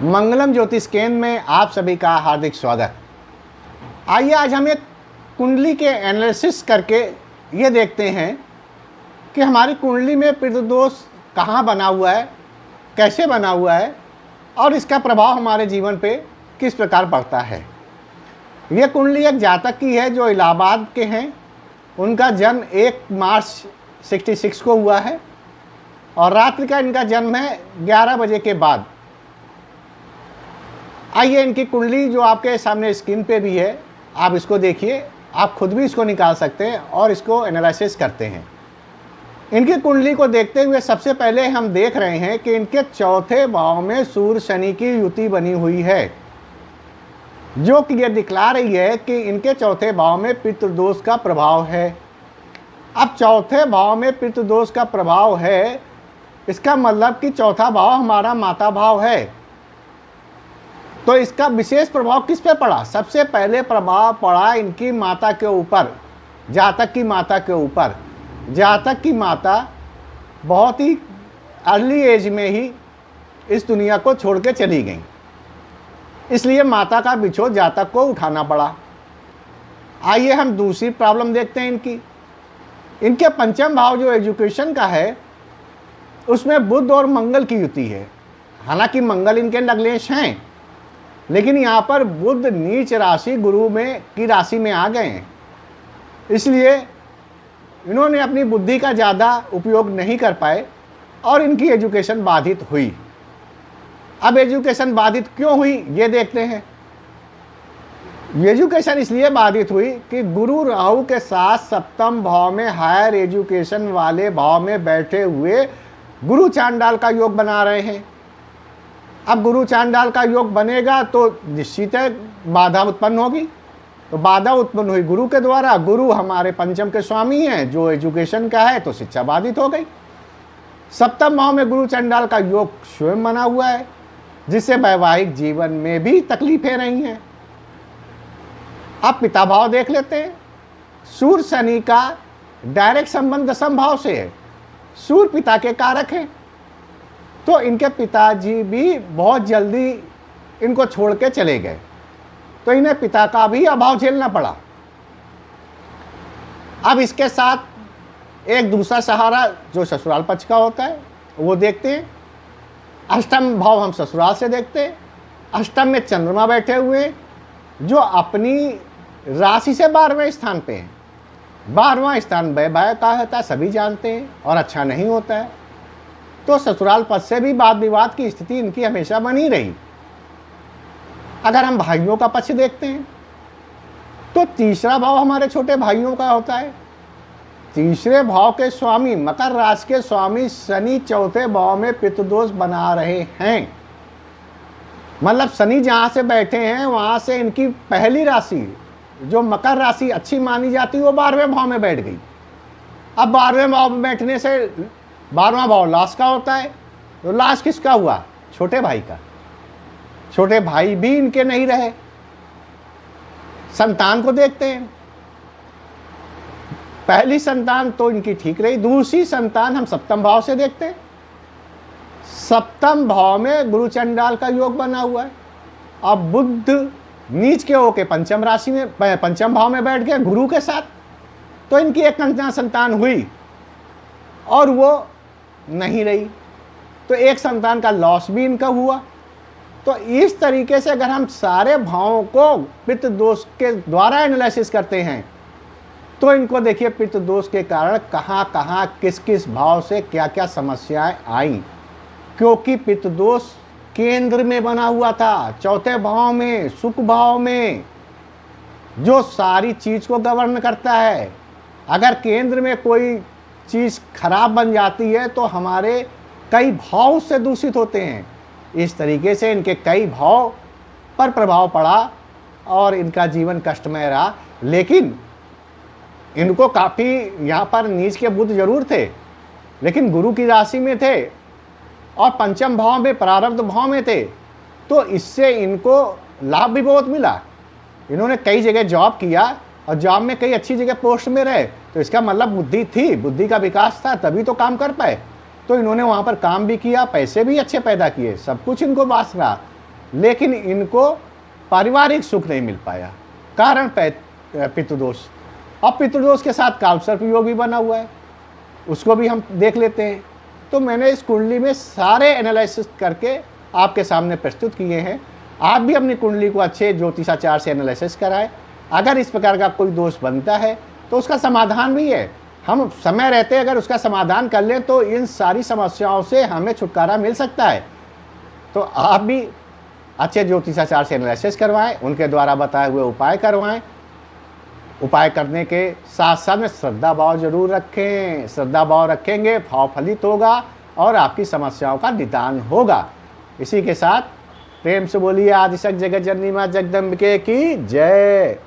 मंगलम ज्योतिष केंद्र में आप सभी का हार्दिक स्वागत। आइए आज हम एक कुंडली के एनालिसिस करके ये देखते हैं कि हमारी कुंडली में पितृदोष कहाँ बना हुआ है, कैसे बना हुआ है और इसका प्रभाव हमारे जीवन पे किस प्रकार पड़ता है। ये कुंडली एक जातक की है जो इलाहाबाद के हैं। उनका जन्म 1 मार्च 66 को हुआ है और रात्रि का इनका जन्म है 11 बजे के बाद। आइए इनकी कुंडली जो आपके सामने स्क्रीन पे भी है, आप इसको देखिए। आप खुद भी इसको निकाल सकते हैं और इसको एनालिसिस करते हैं। इनकी कुंडली को देखते हुए सबसे पहले हम देख रहे हैं कि इनके चौथे भाव में सूर्य शनि की युति बनी हुई है, जो कि ये दिखला रही है कि इनके चौथे भाव में पितृदोष का प्रभाव है। अब चौथे भाव में पितृदोष का प्रभाव है, इसका मतलब कि चौथा भाव हमारा माता भाव है। तो इसका विशेष प्रभाव किस पे पड़ा? सबसे पहले प्रभाव पड़ा इनकी माता के ऊपर, जातक की माता के ऊपर। जातक की माता बहुत ही अर्ली एज में ही इस दुनिया को छोड़ के चली गई, इसलिए माता का बिछोह जातक को उठाना पड़ा। आइए हम दूसरी प्रॉब्लम देखते हैं इनकी। इनके पंचम भाव जो एजुकेशन का है, उसमें बुध और मंगल की युति है। हालांकि मंगल इनके नग्लेश हैं, लेकिन यहाँ पर बुध नीच राशि गुरु में की राशि में आ गए हैं, इसलिए इन्होंने अपनी बुद्धि का ज़्यादा उपयोग नहीं कर पाए और इनकी एजुकेशन बाधित हुई। अब एजुकेशन बाधित क्यों हुई ये देखते हैं। एजुकेशन इसलिए बाधित हुई कि गुरु राहु के साथ सप्तम भाव में हायर एजुकेशन वाले भाव में बैठे हुए गुरु चांडाल का योग बना रहे हैं। अब गुरु चांडाल का योग बनेगा तो निश्चित है बाधा उत्पन्न होगी। तो बाधा उत्पन्न हुई गुरु के द्वारा। गुरु हमारे पंचम के स्वामी हैं, जो एजुकेशन का है, तो शिक्षा बाधित हो गई। सप्तम भाव में गुरु चांडाल का योग स्वयं बना हुआ है, जिससे वैवाहिक जीवन में भी तकलीफें रही हैं। अब पिता भाव देख लेते हैं। सूर्य शनि का डायरेक्ट संबंध दसम भाव से है। सूर्य पिता के कारक हैं, तो इनके पिताजी भी बहुत जल्दी इनको छोड़ के चले गए, तो इन्हें पिता का भी अभाव झेलना पड़ा। अब इसके साथ एक दूसरा सहारा जो ससुराल पक्ष का होता है वो देखते हैं। अष्टम भाव हम ससुराल से देखते हैं। अष्टम में चंद्रमा बैठे हुए हैं, जो अपनी राशि से 12वें स्थान पे हैं। 12वां स्थान व्यय का होता है, सभी जानते हैं, और अच्छा नहीं होता है। तो ससुराल पद से भी वाद विवाद की स्थिति इनकी हमेशा बनी रही। अगर हम भाइयों का पक्ष देखते हैं तो तीसरा भाव हमारे छोटे भाइयों का होता है। तीसरे भाव के स्वामी, मकर राशि के स्वामी शनि चौथे भाव में पितृदोष बना रहे हैं। मतलब शनि जहाँ से बैठे हैं वहाँ से इनकी पहली राशि जो मकर राशि अच्छी मानी जाती है वो 12वें भाव में बैठ गई। अब 12वें भाव में बैठने से 12वां भाव लाश का होता है, तो लाश किसका हुआ? छोटे भाई का। छोटे भाई भी इनके नहीं रहे। संतान को देखते हैं। पहली संतान तो इनकी ठीक रही, दूसरी संतान हम सप्तम भाव से देखते हैं। सप्तम भाव में गुरु चंडाल का योग बना हुआ है। अब बुध नीच के होके पंचम राशि में, पंचम भाव में बैठ गए गुरु के साथ, तो इनकी एक कन्या संतान हुई और वो नहीं रही, तो एक संतान का लॉस भी इनका हुआ। तो इस तरीके से अगर हम सारे भावों को पितृदोष के द्वारा एनालिसिस करते हैं तो इनको देखिए पितृदोष के कारण कहाँ कहाँ किस किस भाव से क्या क्या समस्याएं आई, क्योंकि पितृदोष केंद्र में बना हुआ था, चौथे भाव में, सुख भाव में, जो सारी चीज को गवर्न करता है। अगर केंद्र में कोई चीज खराब बन जाती है तो हमारे कई भाव से दूषित होते हैं। इस तरीके से इनके कई भाव पर प्रभाव पड़ा और इनका जीवन कष्टमय रहा। लेकिन इनको काफ़ी यहाँ पर नीच के बुध जरूर थे, लेकिन गुरु की राशि में थे और पंचम भाव में, प्रारब्ध भाव में थे, तो इससे इनको लाभ भी बहुत मिला। इन्होंने कई जगह जॉब किया और जॉब में कई अच्छी जगह पोस्ट में रहे, तो इसका मतलब बुद्धि थी, बुद्धि का विकास था, तभी तो काम कर पाए। तो इन्होंने वहाँ पर काम भी किया, पैसे भी अच्छे पैदा किए, सब कुछ इनको पास रहा, लेकिन इनको पारिवारिक सुख नहीं मिल पाया। कारण पितृदोष। अब पितृदोष के साथ कालसर्प योग भी बना हुआ है, उसको भी हम देख लेते हैं। तो मैंने इस कुंडली में सारे एनालिसिस करके आपके सामने प्रस्तुत किए हैं। आप भी अपनी कुंडली को अच्छे ज्योतिषाचार से एनालिसिस कराएं। अगर इस प्रकार का कोई दोष बनता है तो उसका समाधान भी है। हम समय रहते अगर उसका समाधान कर लें तो इन सारी समस्याओं से हमें छुटकारा मिल सकता है। तो आप भी अच्छे ज्योतिषाचार से एनालिसिस करवाएं, उनके द्वारा बताए हुए उपाय करवाएं। उपाय करने के साथ साथ में श्रद्धा भाव जरूर रखें। श्रद्धा भाव रखेंगे, भाव फलित होगा और आपकी समस्याओं का निदान होगा। इसी के साथ प्रेम से बोलिए आदिशक्ति जगत जननी मां जगदम्बिके की जय।